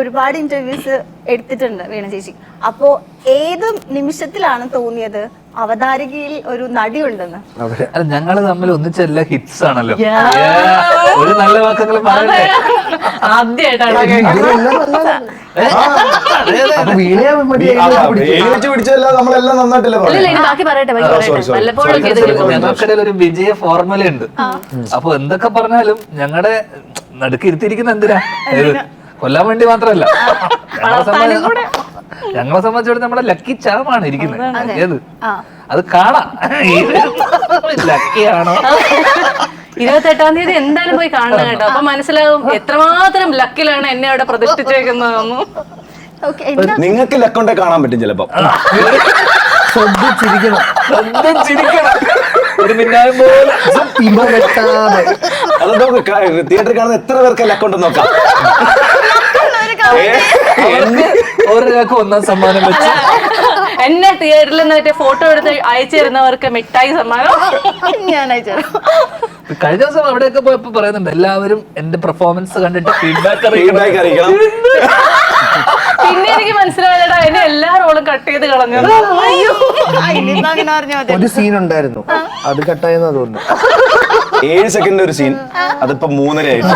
ഒരുപാട് ഇന്റർവ്യൂസ് എടുത്തിട്ടുണ്ട് വീണ ചേച്ചി. അപ്പോ ഏത് നിമിഷത്തിലാണ് തോന്നിയത് അവതാരികയിൽ ഒരു നടിയുണ്ടെന്ന്? ഞങ്ങള് തമ്മിൽ ഒന്നിച്ചെല്ലാ ഹിറ്റ്സ് ആണല്ലോ. ഒരു നല്ല വാക്കുകൾ പറയട്ടെ. ആദ്യമായിട്ടാണ് നമ്മളെല്ലാം നന്നായിട്ടല്ലേ ബാക്കി പറയട്ടെ ഞങ്ങൾക്കിടയിൽ ഒരു വിജയ ഫോർമുല ഉണ്ട്. അപ്പൊ എന്തൊക്കെ പറഞ്ഞാലും ഞങ്ങളുടെ നടുക്ക് ഇരുത്തിയിരിക്കുന്ന എന്തിനാ, കൊല്ലാൻ വേണ്ടി മാത്രല്ല. ഞങ്ങളെ സംബന്ധിച്ചിടത്തോളം നമ്മുടെ ലക്കി ചാമാണ് ഇരിക്കുന്നത്. ഏത് അത് കാണാം, ലക്കിയാണോ. 28-ാം തീയതി എന്തായാലും പോയി കാണണം കേട്ടോ. അപ്പൊ മനസ്സിലാവും എത്രമാത്രം ലക്കിലാണ് എന്നെ അവിടെ പ്രതിഷ്ഠിച്ചേക്കുന്നതെന്നും. നിങ്ങൾക്ക് ലക്കൊണ്ടേ കാണാൻ പറ്റും ചിലപ്പോ. ഒരു മിന്നായം പോലെ അതോ തിയേറ്ററിൽ കാണുന്ന എത്ര പേർക്ക് ലക്കുണ്ടെന്ന് നോക്കാം. ഒരാൾക്ക് 1ാം സമ്മാനം വെച്ച് എന്നെ തിയേറ്ററിൽ നിന്ന് ഫോട്ടോ എടുത്ത് അയച്ചു തരുന്നവർക്ക് മിഠായി സമ്മാനം ഞാൻ അയച്ചു. കഴിഞ്ഞ ദിവസം അവിടെയൊക്കെ പോയപ്പോ പറയുന്നുണ്ട് എല്ലാവരും എന്റെ പെർഫോമൻസ് കണ്ടിട്ട് ഫീഡ്ബാക്ക് അറിയിക്കണം. പിന്നെ എനിക്ക് മനസ്സിലായതാ എന്നെ എല്ലാ റോളും കട്ട് ചെയ്ത് കളഞ്ഞു. ഒരു സീൻ ഉണ്ടായിരുന്നു, അത് കട്ടായെന്നാ തോന്നുന്നു. 7 സെക്കൻഡ് ഒരു സീൻ, അതിപ്പോ 3.5 ആയിട്ട്.